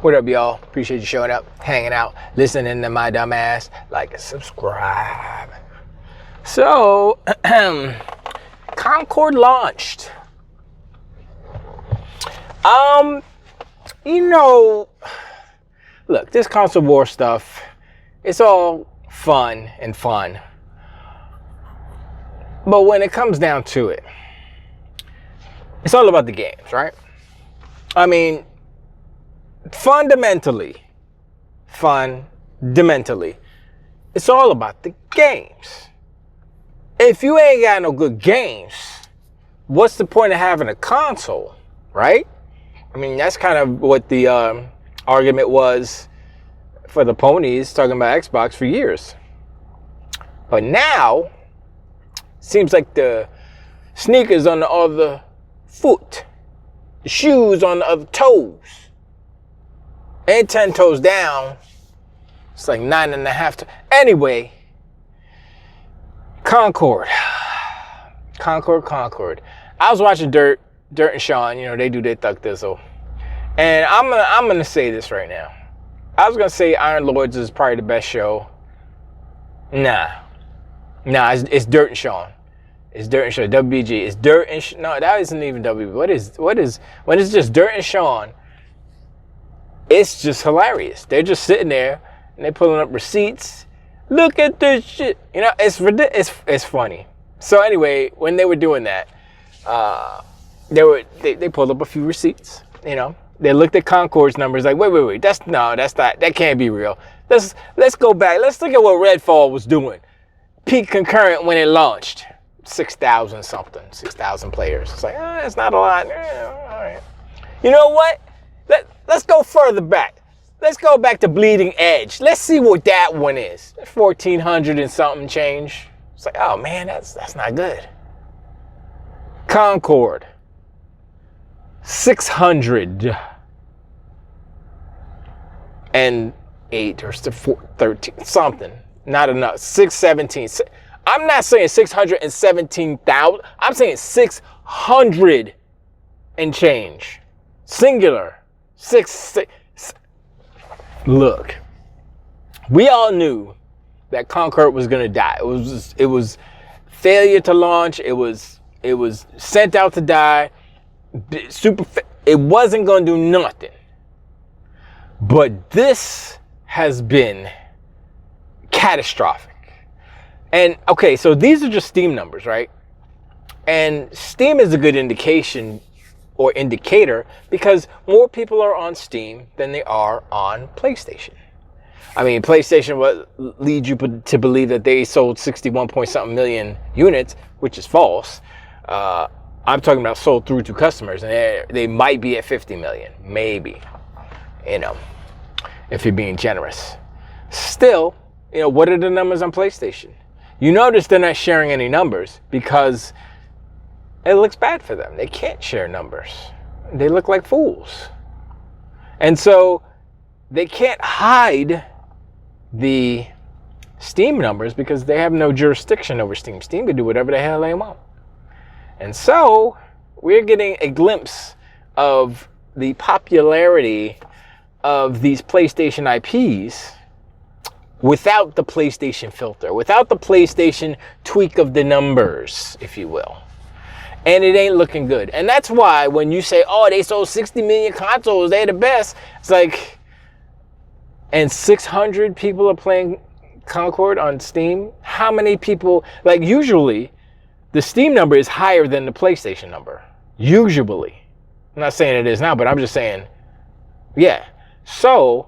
What up, y'all? Appreciate you showing up, hanging out, listening to my dumb ass. Like and subscribe. So, Concord launched. Look, this console war stuff, it's all fun. But when it comes down to it, it's all about the games, right? I mean, fundamentally, it's all about the games. If you ain't got no good games, what's the point of having a console, right? I mean, that's kind of what the argument was for the ponies talking about Xbox for years. But now, seems like the sneakers on the other foot, the shoes on the other toes, and 10 toes down. It's like 9.5. Anyway, Concord. I was watching Dirt and Sean. You know, they do their thug thistle. And I'm gonna say this right now. I was gonna say Iron Lords is probably the best show. Nah, it's Dirt and Sean. It's Dirt and Sean. WBG. It's Dirt and Sean. No, that isn't even WB. What is when it's just Dirt and Sean? It's just hilarious. They're just sitting there and they're pulling up receipts. Look at this shit. You know, it's funny. So anyway, when they were doing that, they pulled up a few receipts. You know, they looked at Concord's numbers like, wait, that's not, that can't be real. Let's go back. Let's look at what Redfall was doing. Peak concurrent when it launched, 6,000 players. It's like, it's not a lot. All right. You know what? Let's go further back. Let's go back to Bleeding Edge. Let's see what that one is. 1,400 and something change. It's like, oh man, that's not good. Concord, 608 or 13 something. Not enough. 617. I'm not saying 617,000. I'm saying 600 and change. Singular. Six. Look, we all knew that Concord was gonna die. It was failure to launch. It was sent out to die. It wasn't gonna do nothing. But this has been catastrophic. And okay, so these are just Steam numbers, right? And Steam is a good indication or indicator because more people are on Steam than they are on PlayStation. I mean, PlayStation would lead you to believe that they sold 61 point something million units, which is false. I'm talking about sold through to customers, and they might be at 50 million, maybe, you know, if you're being generous. Still, you know, what are the numbers on PlayStation? You notice they're not sharing any numbers because it looks bad for them. They can't share numbers. They look like fools. And so they can't hide the Steam numbers because they have no jurisdiction over Steam. Steam can do whatever the hell they want. And so we're getting a glimpse of the popularity of these PlayStation IPs without the PlayStation filter, without the PlayStation tweak of the numbers, if you will. And it ain't looking good. And that's why when you say, oh, they sold 60 million consoles, they're the best. It's like, and 600 people are playing Concord on Steam. How many people, like usually, the Steam number is higher than the PlayStation number. Usually. I'm not saying it is now, but I'm just saying, yeah. So,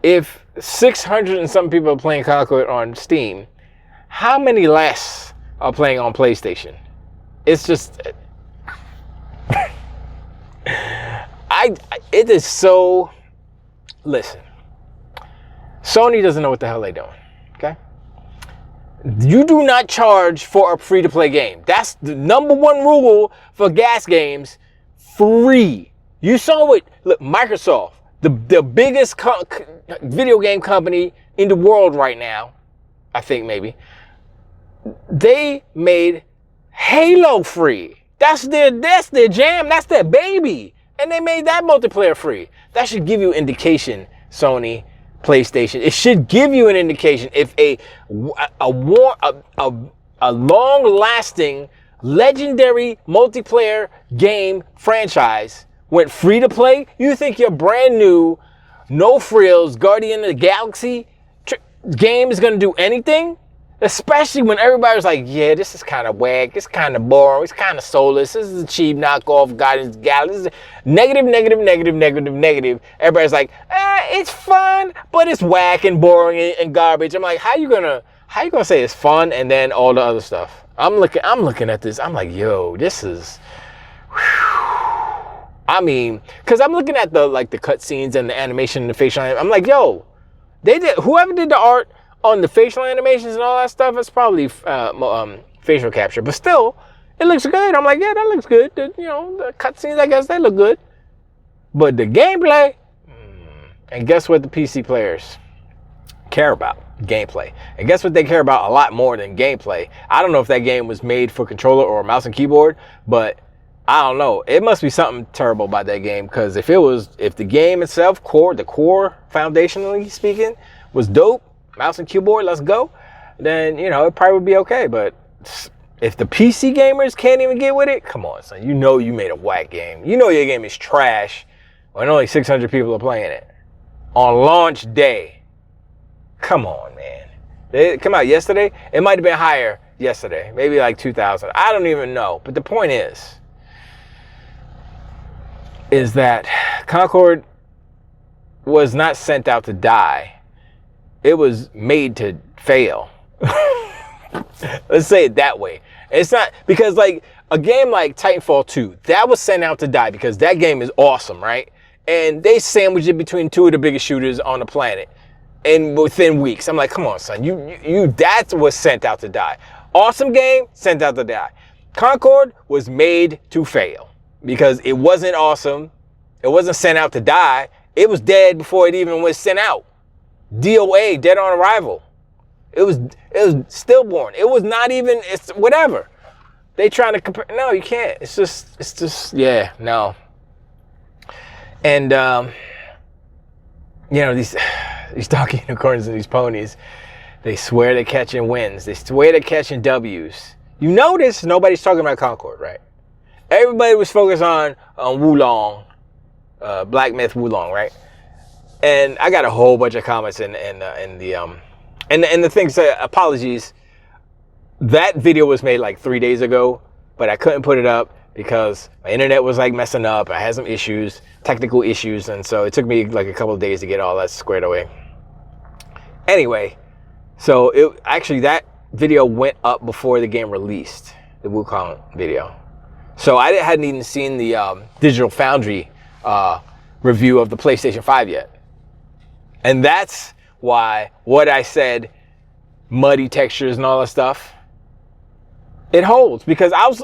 if 600 and some people are playing Concord on Steam, how many less are playing on PlayStation? It's just, it is so, listen, Sony doesn't know what the hell they're doing, okay? You do not charge for a free-to-play game. That's the number one rule for gas games, free. You saw it, look, Microsoft, the biggest video game company in the world right now, I think maybe, they made Halo free. That's their jam. That's their baby. And they made that multiplayer free. That should give you indication, Sony, PlayStation. It should give you an indication if a long-lasting, legendary multiplayer game franchise went free to play. You think your brand new, no frills, Guardian of the Galaxy game is going to do anything? Especially when everybody's like, yeah, this is kind of whack, it's kind of boring, it's kind of soulless, this is a cheap knockoff Guardians of the Galaxy. This is negative. Everybody's like, it's fun, but it's whack and boring and garbage. I'm like, how you gonna say it's fun and then all the other stuff? I'm looking at this, I'm like, yo, this is, whew. I mean, because I'm looking at the cutscenes and the animation and the facial animation. I'm like, yo, whoever did the art on the facial animations and all that stuff, it's probably facial capture. But still, it looks good. I'm like, yeah, that looks good. The cutscenes, I guess, they look good. But the gameplay, and guess what the PC players care about? Gameplay. And guess what they care about a lot more than gameplay? I don't know if that game was made for controller or mouse and keyboard, but I don't know. It must be something terrible about that game, because if the game itself, the core, foundationally speaking, was dope, mouse and keyboard, let's go, then, it probably would be okay. But if the PC gamers can't even get with it, come on, son. You made a whack game. Your game is trash when only 600 people are playing it on launch day. Come on, man. It came out yesterday. It might have been higher yesterday, maybe like 2,000. I don't even know. But the point is that Concord was not sent out to die. It was made to fail. Let's say it that way. It's not, because like a game like Titanfall 2, that was sent out to die because that game is awesome, right? And they sandwiched it between two of the biggest shooters on the planet, and within weeks. I'm like, come on, son, that was sent out to die. Awesome game, sent out to die. Concord was made to fail because it wasn't awesome. It wasn't sent out to die. It was dead before it even was sent out. DOA, dead on arrival. It was stillborn. It was not even, it's whatever. They trying to compare. No, you can't. It's just, yeah, no. And, these donkey unicorns and these ponies, they swear they're catching wins. They swear they're catching W's. You notice nobody's talking about Concord, right? Everybody was focused on Wulong, Black Myth Wulong, right? And I got a whole bunch of comments in the things. Apologies. That video was made like 3 days ago, but I couldn't put it up because my internet was like messing up. I had some issues, technical issues, and so it took me like a couple of days to get all that squared away. Anyway, so that video went up before the game released, the Wukong video. So I hadn't even seen the Digital Foundry review of the PlayStation 5 yet. And that's why what I said, muddy textures and all that stuff, it holds. Because I was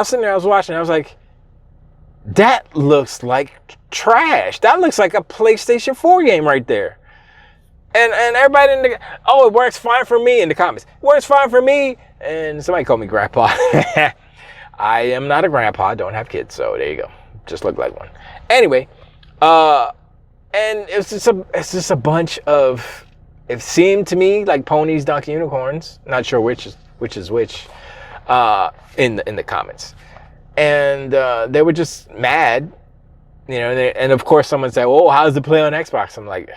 sitting there, I was watching, I was like, that looks like trash. That looks like a PlayStation 4 game right there. And everybody it works fine for me in the comments. It works fine for me. And somebody called me grandpa. I am not a grandpa, don't have kids, so there you go. Just look like one. Anyway, and it's just a bunch of, it seemed to me like ponies, donkey, unicorns. Not sure which is which in the comments. And they were just mad, and of course someone said, "Oh, how's it play on Xbox?" I'm like,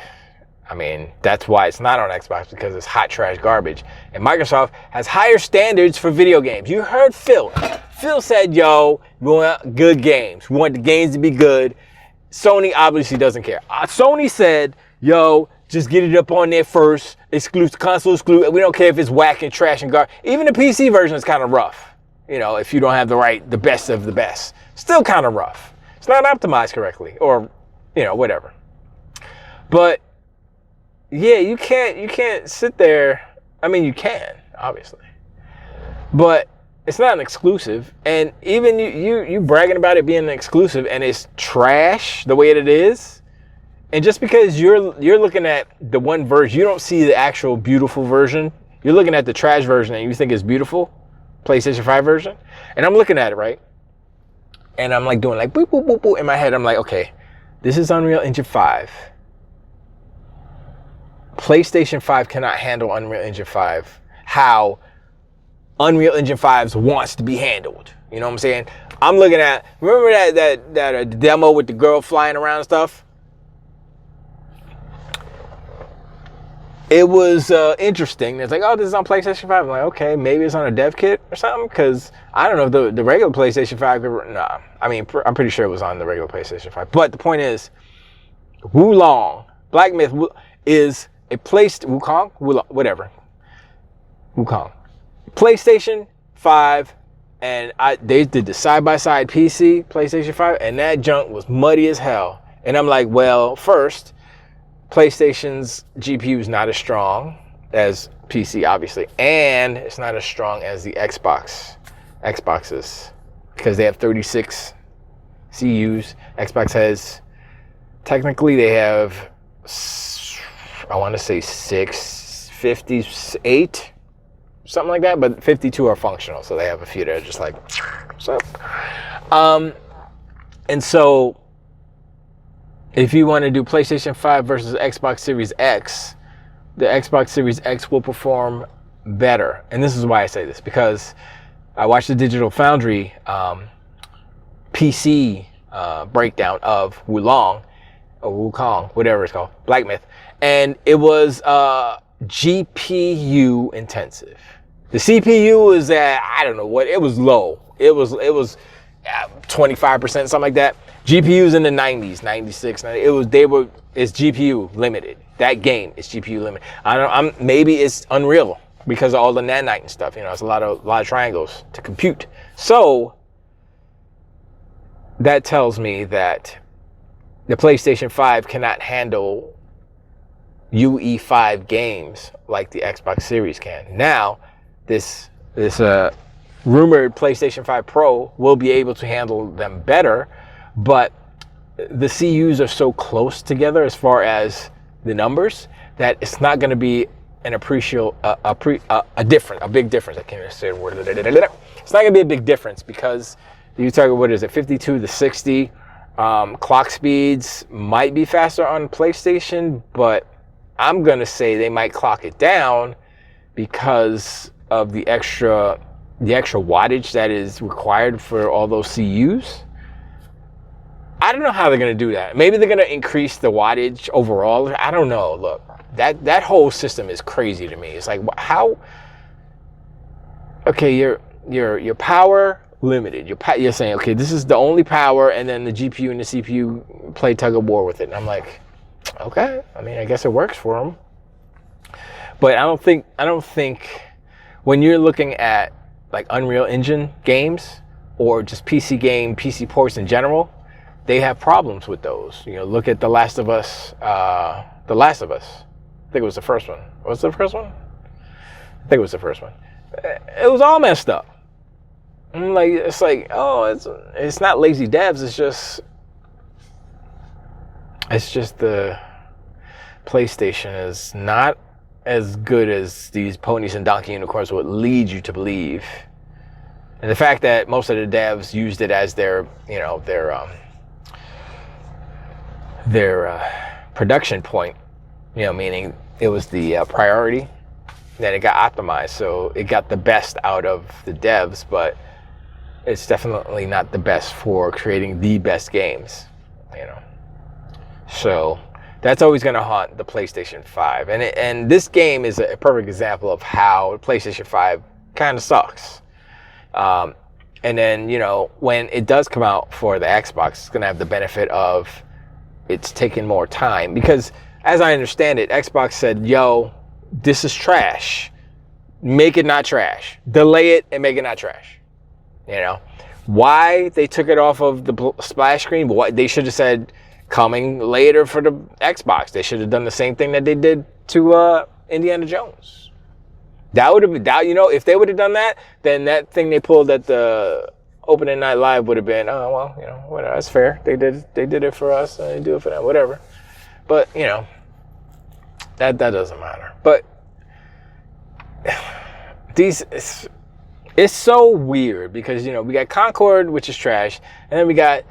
I mean, that's why it's not on Xbox, because it's hot trash garbage. And Microsoft has higher standards for video games. You heard Phil. Phil said, yo, we want good games. We want the games to be good. Sony obviously doesn't care. Sony said, yo, just get it up on there first. Exclusive, console exclusive. We don't care if it's whack and trash and garbage. Even the PC version is kind of rough. If you don't have the best of the best. Still kind of rough. It's not optimized correctly, or, whatever. But yeah, you can't sit there. I mean, you can, obviously, but it's not an exclusive. And even you bragging about it being an exclusive, and it's trash the way it is. And just because you're looking at the one version, you don't see the actual beautiful version. You're looking at the trash version, and you think it's beautiful, PlayStation 5 version. And I'm looking at it, right? and I'm like doing like boop, boop, boop, boop in my head. I'm like, okay, this is Unreal Engine 5. PlayStation 5 cannot handle Unreal Engine 5 how Unreal Engine 5 wants to be handled. You know what I'm saying? I'm looking at, remember that demo with the girl flying around and stuff? It was interesting. It's like, oh, this is on PlayStation 5. I'm like, okay, maybe it's on a dev kit or something, because I don't know if the regular PlayStation 5 nah. I mean, I'm pretty sure it was on the regular PlayStation 5. But the point is, Wulong, Black Myth is a Wukong? Whatever. Wukong. PlayStation 5, and they did the side-by-side PC, PlayStation 5, and that junk was muddy as hell. And I'm like, well, first, PlayStation's GPU is not as strong as PC, obviously, and it's not as strong as the Xboxes, because they have 36 CUs. Xbox has, technically, they have, I want to say 58, something like that, but 52 are functional, so they have a few that are just like, what's up? And so, if you want to do PlayStation 5 versus Xbox Series X, the Xbox Series X will perform better. And this is why I say this, because I watched the Digital Foundry PC breakdown of Wulong, or Wukong, whatever it's called, Black Myth, and it was GPU intensive. The CPU was at, I don't know what, it was low. It was 25%, something like that. GPUs in the 90s, 96, 90, it's GPU limited. That game is GPU limited. Maybe it's Unreal because of all the nanite and stuff. You know, it's a lot of triangles to compute. So that tells me that the PlayStation 5 cannot handle UE5 games like the Xbox Series can. Now, this rumored PlayStation 5 Pro will be able to handle them better, but the CUs are so close together as far as the numbers that it's not going to be an appreciable, a big difference. I can't even say the word. It's not going to be a big difference because you talk, what is it, 52 to 60. Clock speeds might be faster on PlayStation, but I'm going to say they might clock it down because of the extra wattage that is required for all those CUs. I don't know how they're going to do that. Maybe they're going to increase the wattage overall. I don't know. Look, that whole system is crazy to me. It's like, how? Okay, your power limited. You're saying, okay, this is the only power, and then the GPU and the CPU play tug of war with it. And I'm like, okay. I mean, I guess it works for them. But I don't think when you're looking at like Unreal Engine games or just PC ports in general, they have problems with those. You know, look at The Last of Us. I think it was the first one. Was it the first one? I think it was the first one. It was all messed up. I'm like, it's not lazy devs. It's just the PlayStation is not as good as these ponies and donkey unicorns would lead you to believe. And the fact that most of the devs used it as their production point, you know, meaning it was the priority, then it got optimized, so it got the best out of the devs, but it's definitely not the best for creating the best games, you know. So that's always going to haunt the PlayStation 5, and this game is a perfect example of how PlayStation 5 kind of sucks. And then, you know, when it does come out for the Xbox, it's going to have the benefit of it's taking more time, because as I understand it, Xbox said, yo, this is trash. Make it not trash. Delay it and make it not trash. You know, why they took it off of the splash screen, but what they should have said coming later for the Xbox. They should have done the same thing that they did to Indiana Jones. That would have been, you know, if they would have done that, then that thing they pulled at the opening night live would have been, oh, well, you know, whatever, that's fair. They did it for us, and they do it for them, whatever. But, you know, that doesn't matter. But It's so weird because, you know, we got Concord, which is trash, and then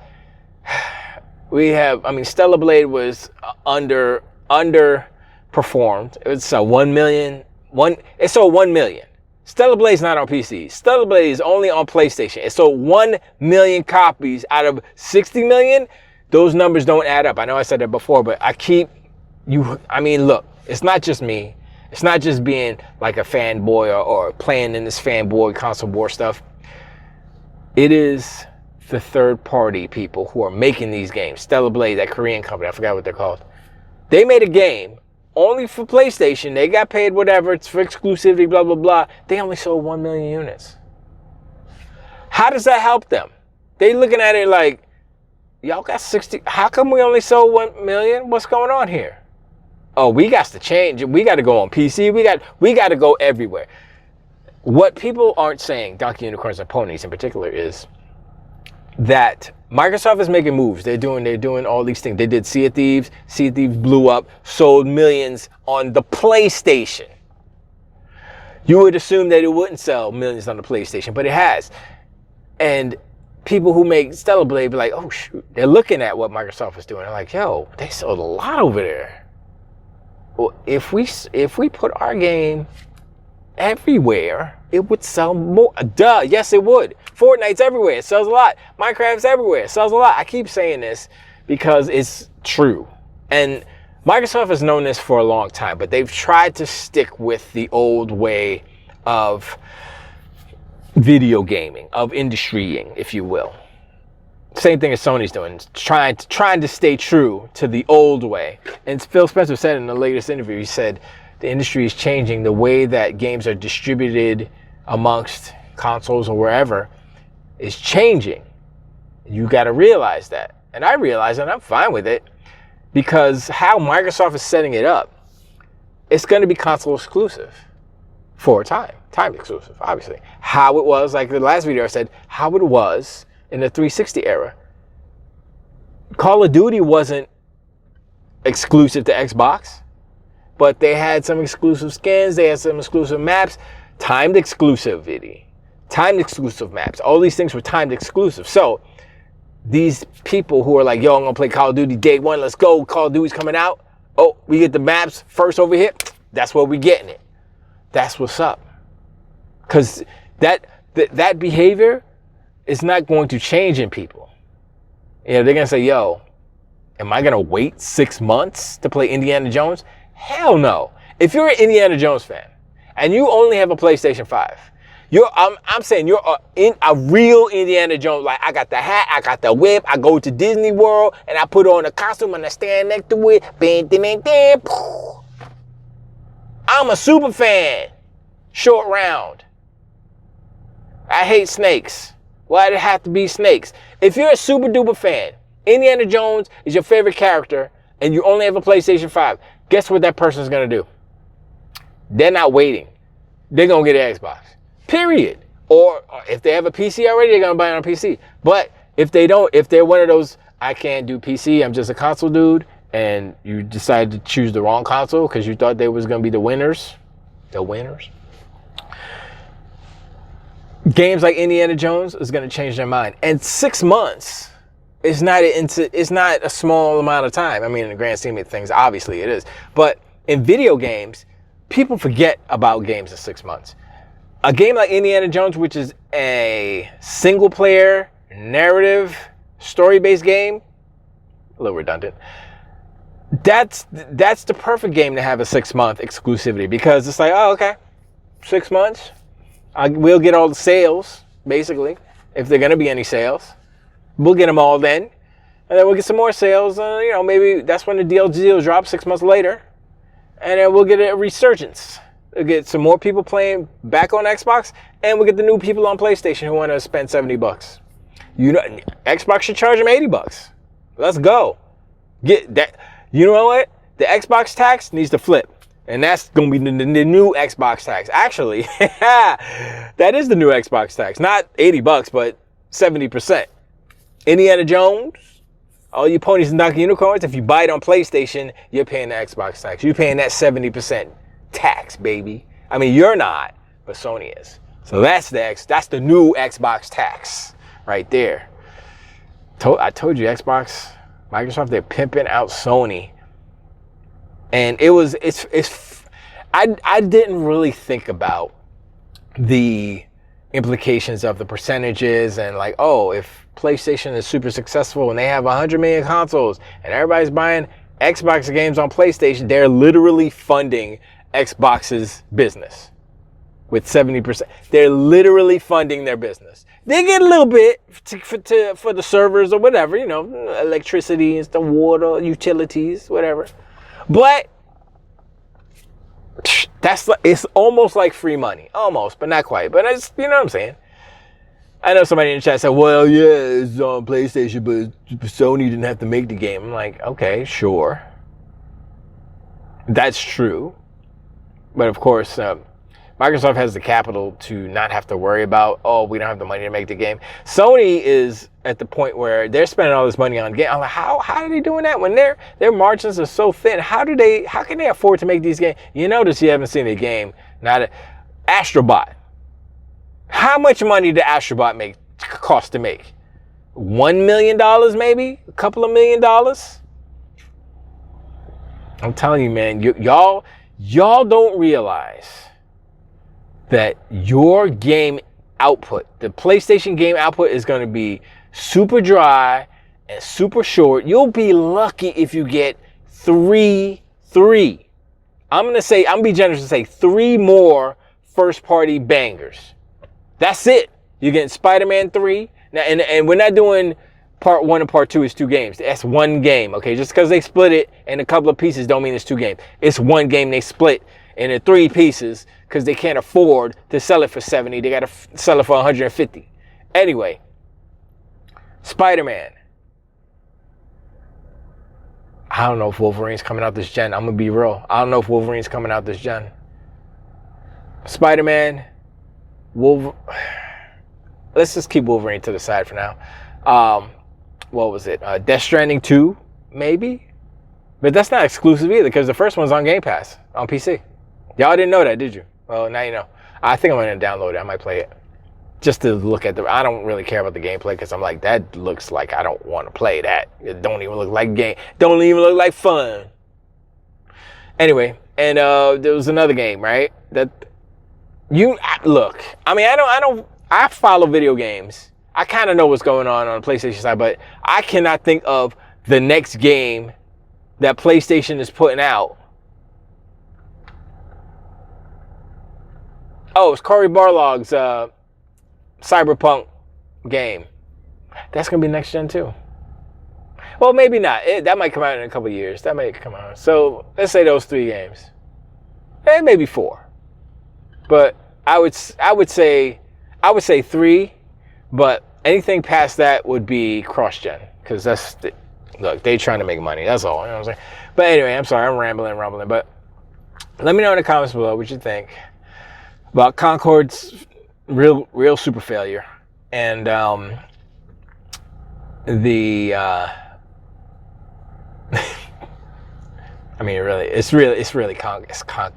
Stellar Blade was underperformed. It sold 1 million. It sold 1 million. Stellar Blade's not on PC. Stellar Blade is only on PlayStation. It sold 1 million copies out of 60 million. Those numbers don't add up. I know I said that before, but look, it's not just me. It's not just being like a fanboy or playing in this fanboy console war stuff. It is the third party people who are making these games. Stellar Blade, that Korean company, I forgot what they're called. They made a game only for PlayStation. They got paid whatever. It's for exclusivity, blah, blah, blah. They only sold 1 million units. How does that help them? They looking at it like, y'all got 60. How come we only sold 1 million? What's going on here? Oh, we got to change it. We got to go on PC. We got to go everywhere. What people aren't saying, Donkey Unicorns and Ponies in particular, is that Microsoft is making moves. They're doing all these things. They did Sea of Thieves. Sea of Thieves blew up, sold millions on the PlayStation. You would assume that it wouldn't sell millions on the PlayStation, but it has. And people who make Stellar Blade be like, oh shoot, they're looking at what Microsoft is doing. They're like, yo, they sold a lot over there. Well, if we put our game everywhere, it would sell more. Duh, yes it would. Fortnite's everywhere, it sells a lot. Minecraft's everywhere, it sells a lot. I keep saying this because it's true. And Microsoft has known this for a long time, but they've tried to stick with the old way of video gaming, of industrying, if you will. Same thing as Sony's doing, trying to stay true to the old way. And Phil Spencer said in the latest interview, he said the industry is changing. The way that games are distributed amongst consoles or wherever is changing. You got to realize that. And I realize it, and I'm fine with it, because how Microsoft is setting it up, it's going to be console exclusive for a time. Time exclusive, obviously. How it was, like the last video I said, how it was in the 360 era. Call of Duty wasn't exclusive to Xbox, but they had some exclusive skins, they had some exclusive maps, timed exclusivity, timed exclusive maps. All these things were timed exclusive. So these people who are like, yo, I'm gonna play Call of Duty day one, let's go, Call of Duty's coming out. Oh, we get the maps first over here. That's where we're getting it. That's what's up. Because that behavior is not going to change in people. You know, they're going to say, yo, am I going to wait 6 months to play Indiana Jones? Hell no. If you're an Indiana Jones fan and you only have a PlayStation 5, I'm saying you're a real Indiana Jones. Like, I got the hat, I got the whip, I go to Disney World and I put on a costume and I stand next to it. I'm a super fan. Short round. I hate snakes. Why'd it have to be snakes? If you're a super duper fan, Indiana Jones is your favorite character, and you only have a PlayStation 5, guess what that person's going to do? They're not waiting. They're going to get an Xbox. Period. Or if they have a PC already, they're going to buy it on PC. But if they don't, if they're one of those, I can't do PC, I'm just a console dude, and you decided to choose the wrong console because you thought they was going to be the winners. Games like Indiana Jones is going to change their mind. And 6 months is not a small amount of time. I mean, in the grand scheme of things, obviously it is. But in video games, people forget about games in 6 months. A game like Indiana Jones, which is a single-player, narrative, story-based game, a little redundant, that's the perfect game to have a 6-month exclusivity, because it's like, oh, okay, 6 months. We'll get all the sales, basically, if there are going to be any sales. We'll get them all then. And then we'll get some more sales. Maybe that's when the DLC will drop 6 months later. And then we'll get a resurgence. We'll get some more people playing back on Xbox. And we'll get the new people on PlayStation who want to spend $70. Xbox should charge them $80. Let's go. Get that. You know what? The Xbox tax needs to flip. And that's going to be the new Xbox tax. Actually, that is the new Xbox tax. Not $80, but 70%. Indiana Jones, all you ponies and Donkey Unicorns, if you buy it on PlayStation, you're paying the Xbox tax. You're paying that 70% tax, baby. I mean, you're not, but Sony is. So that's the new Xbox tax right there. I told you, Microsoft, they're pimping out Sony. And I didn't really think about the implications of the percentages and like, oh, if PlayStation is super successful and they have 100 million consoles and everybody's buying Xbox games on PlayStation, they're literally funding Xbox's business with 70%. They're literally funding their business. They get a little bit for the servers or whatever, you know, electricity and the water, utilities, whatever. But it's almost like free money. Almost, but not quite. But it's, you know what I'm saying? I know somebody in the chat said, well, yeah, it's on PlayStation, but Sony didn't have to make the game. I'm like, okay, sure. That's true. But of course, Microsoft has the capital to not have to worry about, oh, we don't have the money to make the game. Sony is at the point where they're spending all this money on games. I'm like, how are they doing that when their margins are so thin? How can they afford to make these games? You notice you haven't seen a game, Astrobot. How much money did Astrobot cost to make? $1 million maybe? A couple of $1 million? I'm telling you, man, y'all don't realize that your game output, the PlayStation game output, is going to be super dry and super short. You'll be lucky if you get three. I'm going to be generous and say 3 more first-party bangers. That's it. You're getting Spider-Man 3. Now, and we're not doing part 1 and part 2 is 2 games. That's 1 game, okay? Just because they split it in a couple of pieces don't mean it's 2 games. It's 1 game they split into 3 pieces because they can't afford to sell it for 70. They got to sell it for 150. Anyway, Spider-Man. I don't know if Wolverine's coming out this gen. I'm going to be real. I don't know if Wolverine's coming out this gen. Spider-Man, let's just keep Wolverine to the side for now. What was it? Death Stranding 2, maybe? But that's not exclusive either because the first one's on Game Pass on PC. Y'all didn't know that, did you? Well, now you know. I think I'm going to download it. I might play it. Just to look at I don't really care about the gameplay because I'm like, that looks like I don't want to play that. It don't even look like game. Don't even look like fun. Anyway, and there was another game, right? Look, I mean, I follow video games. I kind of know what's going on the PlayStation side, but I cannot think of the next game that PlayStation is putting out. Oh, it's Cory Barlog's Cyberpunk game. That's going to be next gen too. Well, maybe not. That might come out in a couple of years. That might come out. So let's say those 3 games. Maybe 4. But I would say 3. But anything past that would be cross-gen. Because look, they trying to make money. That's all. You know what I'm saying? But anyway, I'm sorry. I'm rambling. But let me know in the comments below what you think about Concord's real super failure. And I mean,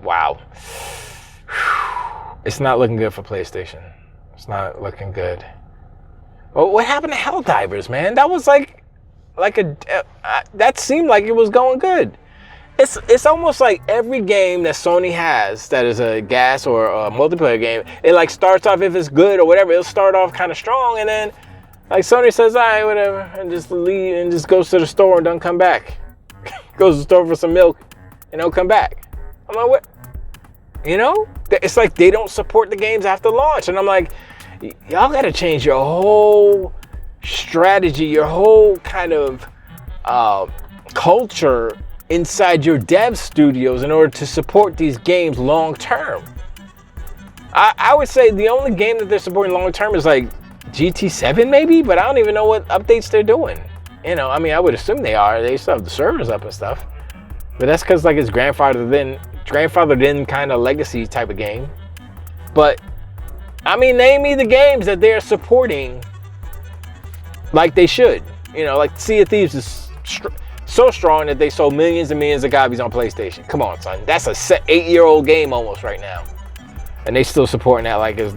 wow. It's not looking good for PlayStation. It's not looking good. Well, what happened to Helldivers, man? That was that seemed like it was going good. It's almost like every game that Sony has that is a gas or a multiplayer game, it like starts off, if it's good or whatever, it'll start off kind of strong, and then like Sony says, all right, whatever, and just leave and just goes to the store and don't come back. Goes to the store for some milk and don't come back. I'm like, what? You know? It's like they don't support the games after launch. And I'm like, y'all got to change your whole strategy, your whole kind of culture inside your dev studios in order to support these games long term. I would say the only game that they're supporting long term is like GT7 maybe, but I don't even know what updates they're doing. You know, I mean, I would assume they are. They still have the servers up and stuff. But that's because like it's grandfathered in kind of legacy type of game. But I mean, name me the games that they're supporting like they should. You know, like Sea of Thieves is so strong that they sold millions and millions of copies on PlayStation. Come on, son. That's a 8-year-old game almost right now. And they still supporting that like it's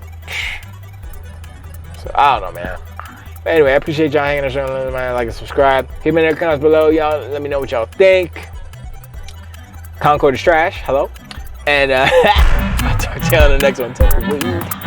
So I don't know, man. But anyway, I appreciate y'all hanging out, man. Like and subscribe. Hit me in the comments below, y'all. Let me know what y'all think. Concord is trash. Hello. And I'll talk to y'all on the next one.